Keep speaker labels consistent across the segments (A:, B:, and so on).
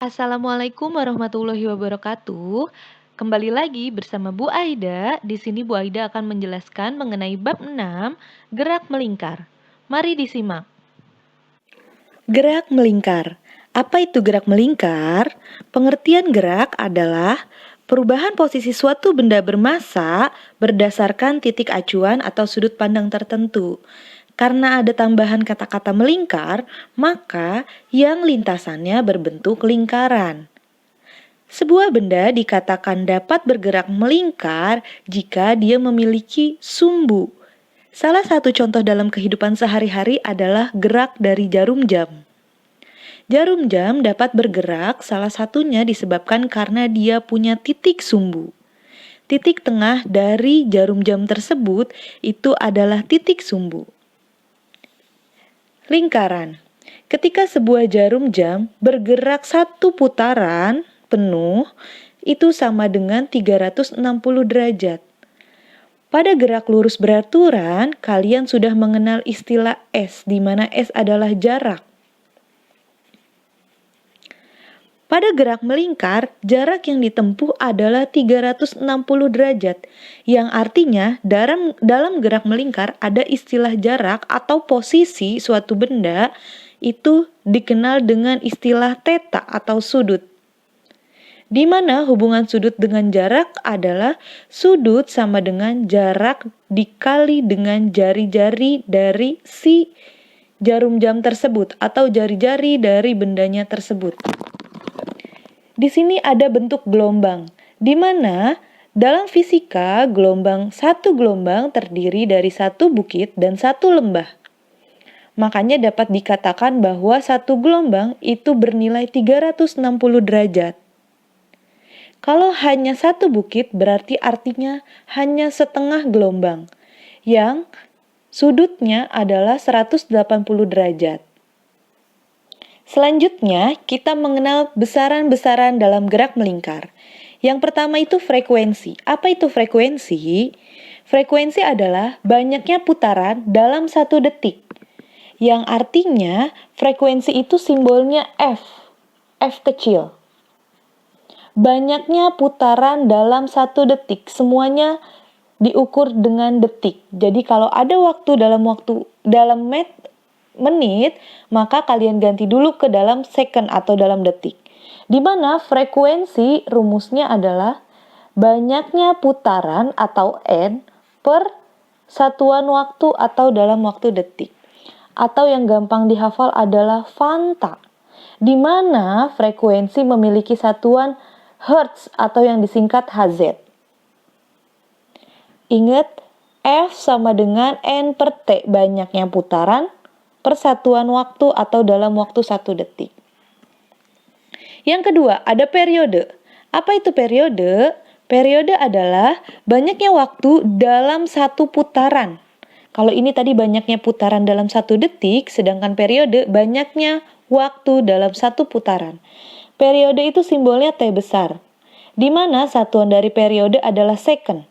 A: Assalamualaikum warahmatullahi wabarakatuh. Kembali lagi bersama Bu Aida. Di sini Bu Aida akan menjelaskan mengenai bab 6, gerak melingkar. Mari disimak. Gerak melingkar. Apa itu gerak melingkar? Pengertian gerak adalah perubahan posisi suatu benda bermassa berdasarkan titik acuan atau sudut pandang tertentu. Karena ada tambahan kata-kata melingkar, maka yang lintasannya berbentuk lingkaran. Sebuah benda dikatakan dapat bergerak melingkar jika dia memiliki sumbu. Salah satu contoh dalam kehidupan sehari-hari adalah gerak dari jarum jam. Jarum jam dapat bergerak salah satunya disebabkan karena dia punya titik sumbu. Titik tengah dari jarum jam tersebut itu adalah titik sumbu. Lingkaran. Ketika sebuah jarum jam bergerak satu putaran penuh, itu sama dengan 360 derajat. Pada gerak lurus beraturan, kalian sudah mengenal istilah S, di mana S adalah jarak. Pada gerak melingkar, jarak yang ditempuh adalah 360 derajat, yang artinya dalam gerak melingkar ada istilah jarak atau posisi suatu benda itu dikenal dengan istilah theta atau sudut. Di mana hubungan sudut dengan jarak adalah sudut sama dengan jarak dikali dengan jari-jari dari si jarum jam tersebut atau jari-jari dari bendanya tersebut. Di sini ada bentuk gelombang, di mana dalam fisika satu gelombang terdiri dari satu bukit dan satu lembah. Makanya dapat dikatakan bahwa satu gelombang itu bernilai 360 derajat. Kalau hanya satu bukit berarti artinya hanya setengah gelombang, yang sudutnya adalah 180 derajat. Selanjutnya, kita mengenal besaran-besaran dalam gerak melingkar. Yang pertama itu frekuensi. Apa itu frekuensi? Frekuensi adalah banyaknya putaran dalam satu detik. Yang artinya frekuensi itu simbolnya F kecil. Banyaknya putaran dalam satu detik, semuanya diukur dengan detik. Jadi kalau ada waktu dalam menit, maka kalian ganti dulu ke dalam second atau dalam detik. Di mana frekuensi rumusnya adalah banyaknya putaran atau N per satuan waktu atau dalam waktu detik. Atau yang gampang dihafal adalah fanta, di mana frekuensi memiliki satuan Hertz atau yang disingkat Hz. Ingat, F sama dengan N per T, banyaknya putaran per satuan waktu atau dalam waktu 1 detik. Yang kedua, ada periode. Apa itu periode? Periode adalah banyaknya waktu dalam satu putaran. Kalau ini tadi banyaknya putaran dalam 1 detik, sedangkan periode banyaknya waktu dalam satu putaran. Periode itu simbolnya T besar, di mana satuan dari periode adalah second.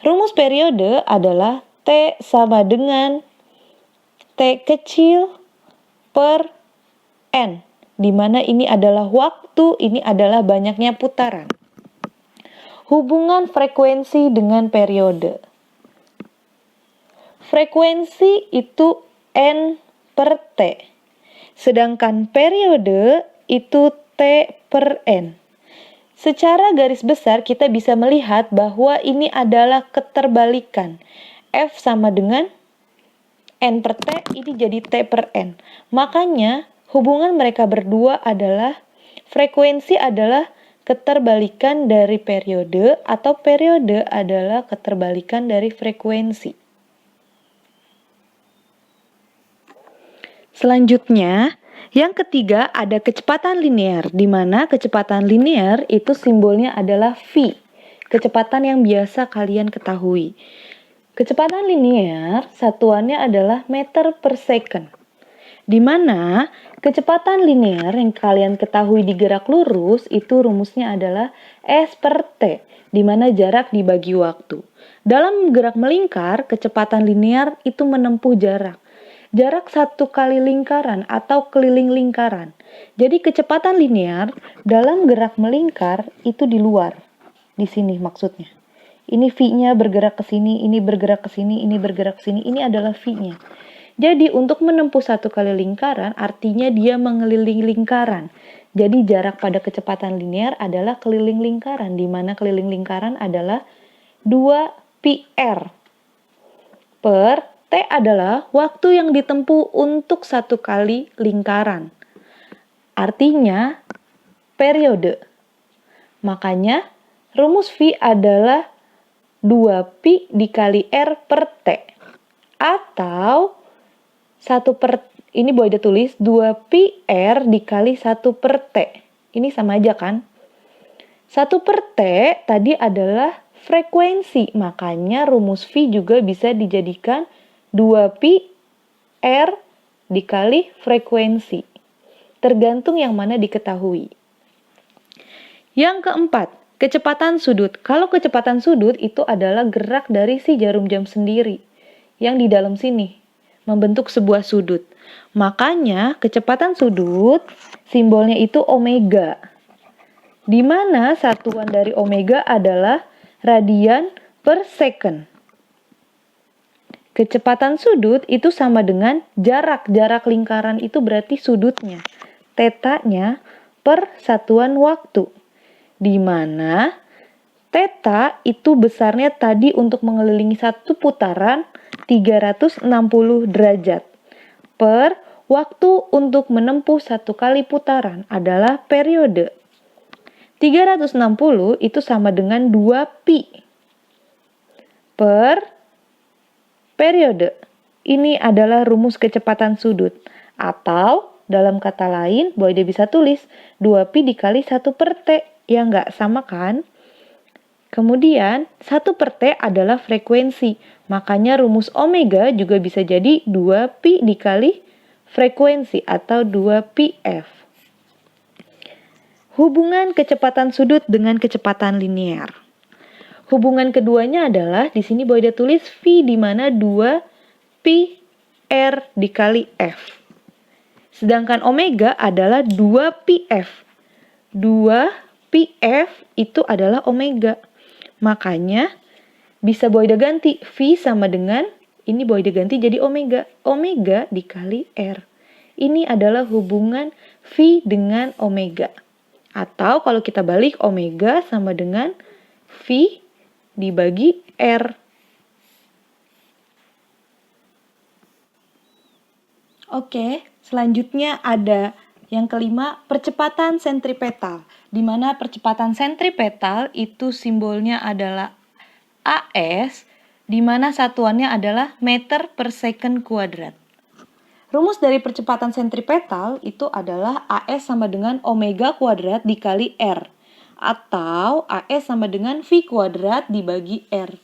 A: Rumus periode adalah T sama dengan T kecil per N, di mana ini adalah waktu, ini adalah banyaknya putaran. Hubungan frekuensi dengan periode. Frekuensi itu N per T, sedangkan periode itu T per N. Secara garis besar kita bisa melihat bahwa ini adalah keterbalikan. F sama dengan N per T, ini jadi T per N. Makanya hubungan mereka berdua adalah frekuensi adalah keterbalikan dari periode atau periode adalah keterbalikan dari frekuensi. Selanjutnya, yang ketiga ada kecepatan linear, di mana kecepatan linear itu simbolnya adalah V, kecepatan yang biasa kalian ketahui. Kecepatan linear satuannya adalah meter per second, di mana kecepatan linear yang kalian ketahui di gerak lurus itu rumusnya adalah S per T, di mana jarak dibagi waktu. Dalam gerak melingkar, kecepatan linear itu menempuh jarak satu kali lingkaran atau keliling lingkaran. Jadi kecepatan linear dalam gerak melingkar itu di luar. Di sini maksudnya. Ini V-nya bergerak ke sini, ini bergerak ke sini, ini bergerak ke sini. Ini adalah V-nya. Jadi untuk menempuh satu kali lingkaran artinya dia mengelilingi lingkaran. Jadi jarak pada kecepatan linear adalah keliling lingkaran, di mana keliling lingkaran adalah 2πr per T adalah waktu yang ditempuh untuk satu kali lingkaran. Artinya periode. Makanya rumus V adalah 2π dikali R per T. Atau ini boleh ditulis 2πr dikali 1 per T. Ini sama aja kan? 1 per T tadi adalah frekuensi. Makanya rumus V juga bisa dijadikan 2πr dikali frekuensi. Tergantung yang mana diketahui. Yang keempat, kecepatan sudut. Kalau kecepatan sudut itu adalah gerak dari si jarum jam sendiri yang di dalam sini membentuk sebuah sudut. Makanya kecepatan sudut simbolnya itu omega. Di mana satuan dari omega adalah radian per second. Kecepatan sudut itu sama dengan jarak lingkaran itu berarti sudutnya. Tetanya per satuan waktu. Di mana theta itu besarnya tadi untuk mengelilingi satu putaran 360 derajat. Per waktu untuk menempuh satu kali putaran adalah periode. 360 itu sama dengan 2π per periode. Ini adalah rumus kecepatan sudut. Atau dalam kata lain, boleh bisa tulis 2π dikali 1 per T. Ya nggak sama kan? Kemudian 1 per T adalah frekuensi. Makanya rumus omega juga bisa jadi 2π dikali frekuensi atau 2πf. Hubungan kecepatan sudut dengan kecepatan linear. Hubungan keduanya adalah di sini boleh ditulis V di mana 2πr dikali f. Sedangkan omega adalah 2πf. 2πf itu adalah omega. Makanya bisa boleh diganti V sama dengan ini boleh diganti jadi omega. Omega dikali R. Ini adalah hubungan V dengan omega. Atau kalau kita balik omega sama dengan V dibagi R. Oke, selanjutnya ada yang kelima, percepatan sentripetal. Di mana percepatan sentripetal itu simbolnya adalah AS, di mana satuannya adalah meter per second kuadrat. Rumus dari percepatan sentripetal itu adalah AS sama dengan omega kuadrat dikali R. Atau AS sama dengan V kuadrat dibagi R.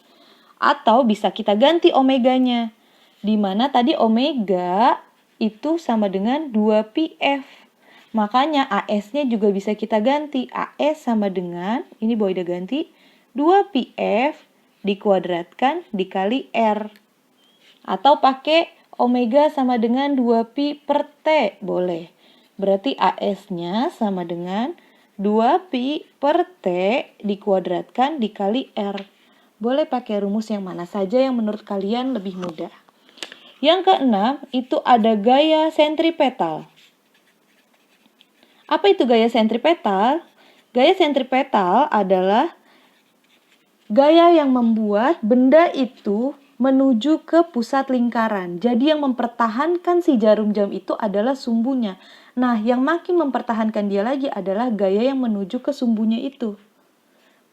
A: Atau bisa kita ganti omeganya. Di mana tadi omega itu sama dengan 2πf. Makanya AS-nya juga bisa kita ganti. AS sama dengan, ini boleh diganti, 2πf dikuadratkan dikali R. Atau pakai omega sama dengan 2π per T, boleh. Berarti AS-nya sama dengan 2π per T dikuadratkan dikali R. Boleh pakai rumus yang mana saja yang menurut kalian lebih mudah. Yang keenam, itu ada gaya sentripetal. Apa itu gaya sentripetal? Gaya sentripetal adalah gaya yang membuat benda itu menuju ke pusat lingkaran. Jadi yang mempertahankan si jarum jam itu adalah sumbunya. Nah, yang makin mempertahankan dia lagi adalah gaya yang menuju ke sumbunya itu.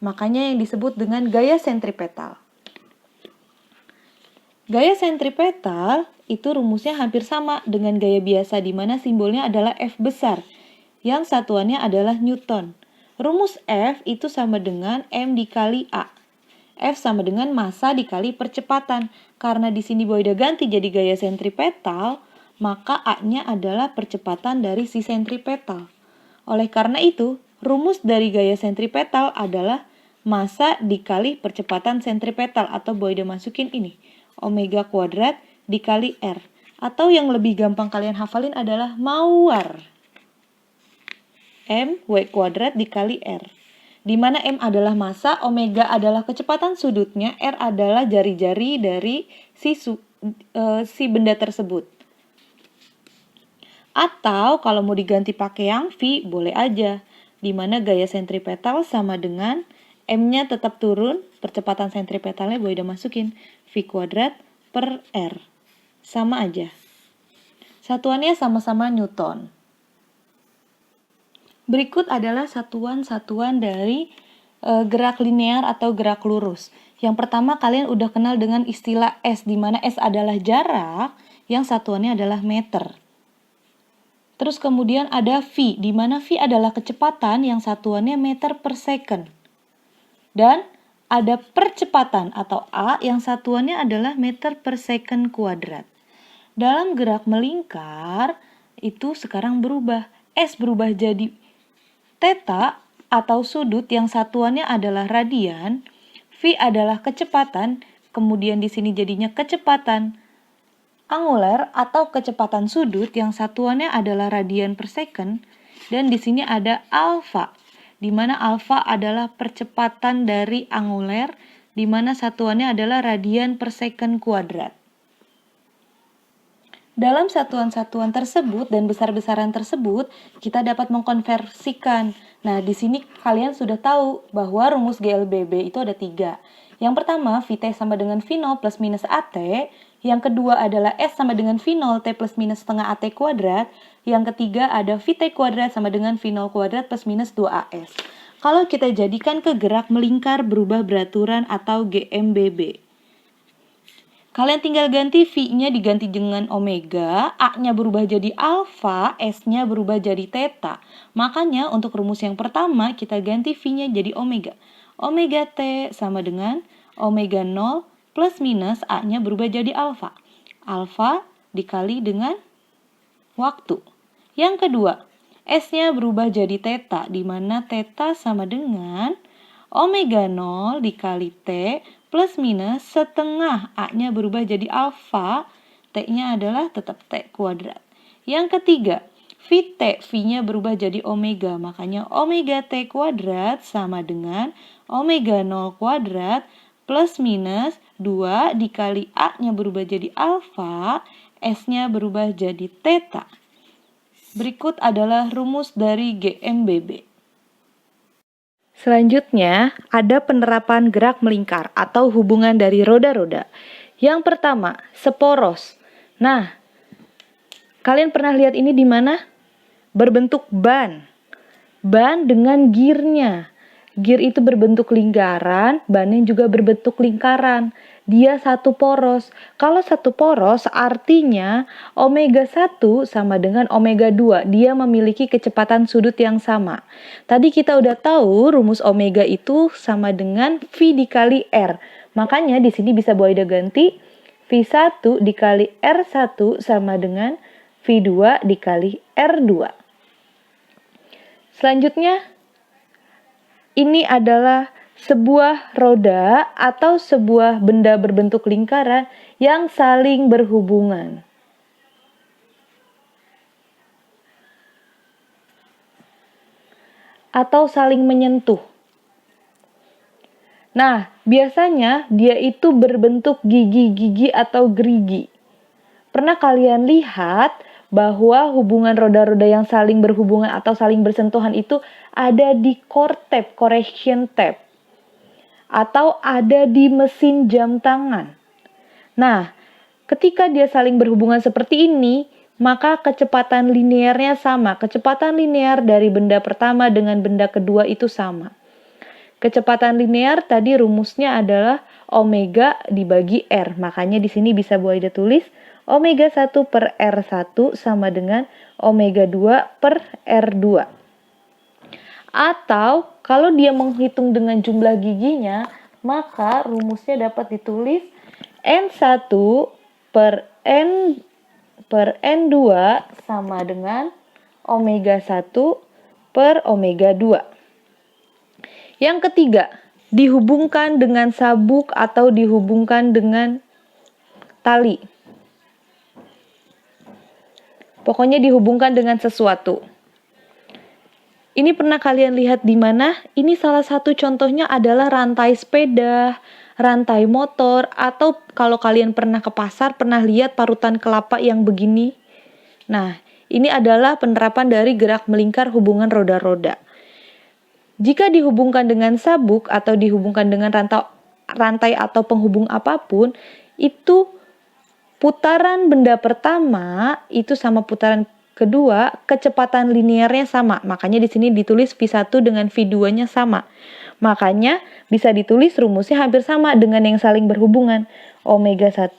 A: Makanya yang disebut dengan gaya sentripetal. Gaya sentripetal itu rumusnya hampir sama dengan gaya biasa di mana simbolnya adalah F besar, yang satuannya adalah Newton. Rumus F itu sama dengan M dikali A. F sama dengan massa dikali percepatan. Karena di sini boleh diganti jadi gaya sentripetal, maka A-nya adalah percepatan dari si sentripetal. Oleh karena itu, rumus dari gaya sentripetal adalah massa dikali percepatan sentripetal atau boleh dimasukin ini, omega kuadrat dikali R. Atau yang lebih gampang kalian hafalin adalah mauar. mw² dikali R. Di mana M adalah massa, omega adalah kecepatan sudutnya, R adalah jari-jari dari si benda tersebut. Atau kalau mau diganti pakai yang V, boleh aja. Di mana gaya sentripetal sama dengan M-nya tetap turun, percepatan sentripetalnya boleh dimasukin V² per R. Sama aja. Satuannya sama-sama Newton. Berikut adalah satuan-satuan dari gerak linear atau gerak lurus. Yang pertama kalian udah kenal dengan istilah S, di mana S adalah jarak yang satuannya adalah meter. Terus kemudian ada V, di mana V adalah kecepatan yang satuannya meter per second. Dan ada percepatan atau A yang satuannya adalah meter per second kuadrat. Dalam gerak melingkar itu sekarang berubah. S berubah jadi theta atau sudut yang satuannya adalah radian, V adalah kecepatan, kemudian di sini jadinya kecepatan angular atau kecepatan sudut yang satuannya adalah radian per second, dan di sini ada alfa, di mana alfa adalah percepatan dari angular, di mana satuannya adalah radian per second kuadrat. Dalam satuan-satuan tersebut dan besar-besaran tersebut, kita dapat mengkonversikan. Nah, di sini kalian sudah tahu bahwa rumus GLBB itu ada 3. Yang pertama, VT sama dengan V0 plus minus AT. Yang kedua adalah S sama dengan V0 T plus minus setengah AT kuadrat. Yang ketiga ada VT kuadrat sama dengan V0 kuadrat plus minus 2AS. Kalau kita jadikan ke gerak melingkar berubah beraturan atau GMBB. Kalian tinggal ganti V-nya diganti dengan omega, A-nya berubah jadi alfa, S-nya berubah jadi theta. Makanya untuk rumus yang pertama kita ganti V-nya jadi omega. Omega T sama dengan omega 0 plus minus A-nya berubah jadi alfa. Alfa dikali dengan waktu. Yang kedua, S-nya berubah jadi theta, di mana theta sama dengan omega 0 dikali T plus minus setengah A-nya berubah jadi alfa, T-nya adalah tetap T kuadrat. Yang ketiga, VT, V-nya berubah jadi omega, makanya omega T kuadrat sama dengan omega 0 kuadrat plus minus 2 dikali A-nya berubah jadi alfa, S-nya berubah jadi theta. Berikut adalah rumus dari GMBB. Selanjutnya, ada penerapan gerak melingkar atau hubungan dari roda-roda. Yang pertama, seporos. Nah, kalian pernah lihat ini di mana? Berbentuk ban. Ban dengan gearnya. Gear itu berbentuk lingkaran, bannya juga berbentuk lingkaran. Dia satu poros. Kalau satu poros artinya omega 1 sama dengan omega 2. Dia memiliki kecepatan sudut yang sama. Tadi kita udah tahu rumus omega itu sama dengan V dikali R. Makanya di sini bisa boleh diganti V1 dikali R1 sama dengan V2 dikali R2. Selanjutnya, ini adalah sebuah roda atau sebuah benda berbentuk lingkaran yang saling berhubungan. Atau saling menyentuh. Nah, biasanya dia itu berbentuk gigi-gigi atau gerigi. Pernah kalian lihat bahwa hubungan roda-roda yang saling berhubungan atau saling bersentuhan itu ada di core tab, correction tab, atau ada di mesin jam tangan. Nah, ketika dia saling berhubungan seperti ini, maka kecepatan linearnya sama. Kecepatan linear dari benda pertama dengan benda kedua itu sama. Kecepatan linear tadi rumusnya adalah omega dibagi R. Makanya di sini bisa boleh ditulis omega 1 per R1 sama dengan omega 2 per R2. Atau kalau dia menghitung dengan jumlah giginya, maka rumusnya dapat ditulis N1 per N2 sama dengan omega 1 per omega 2. Yang ketiga, dihubungkan dengan sabuk atau dihubungkan dengan tali. Pokoknya dihubungkan dengan sesuatu. Ini pernah kalian lihat di mana? Ini salah satu contohnya adalah rantai sepeda, rantai motor, atau kalau kalian pernah ke pasar, pernah lihat parutan kelapa yang begini. Nah, ini adalah penerapan dari gerak melingkar hubungan roda-roda. Jika dihubungkan dengan sabuk atau dihubungkan dengan rantai atau penghubung apapun, itu putaran benda pertama itu sama putaran kedua, kecepatan linearnya sama. Makanya di sini ditulis V1 dengan V2-nya sama. Makanya bisa ditulis rumusnya hampir sama dengan yang saling berhubungan. Omega 1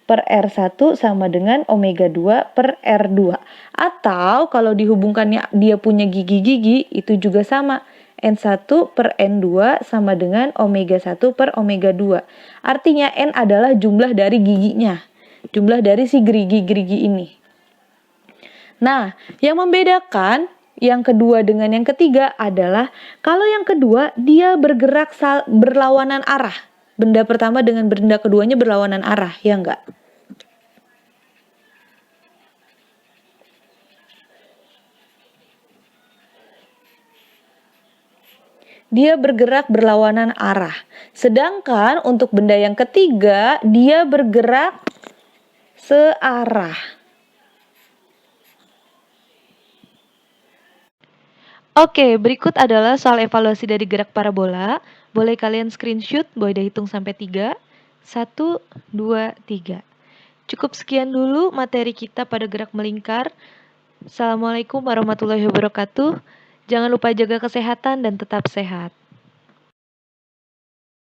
A: per R1 sama dengan omega 2 per R2. Atau kalau dihubungkannya dia punya gigi-gigi, itu juga sama. N1 per N2 sama dengan omega 1 per omega 2. Artinya N adalah jumlah dari giginya. Jumlah dari si gerigi-gerigi ini. Nah, yang membedakan yang kedua dengan yang ketiga adalah kalau yang kedua dia bergerak berlawanan arah. Benda pertama dengan benda keduanya berlawanan arah, ya enggak? Dia bergerak berlawanan arah. Sedangkan untuk benda yang ketiga, dia bergerak searah. Oke, berikut adalah soal evaluasi dari gerak parabola. Boleh kalian screenshot, boleh dihitung sampai 3. 1, 2, 3. Cukup sekian dulu materi kita pada gerak melingkar. Assalamualaikum warahmatullahi wabarakatuh. Jangan lupa jaga kesehatan dan tetap sehat.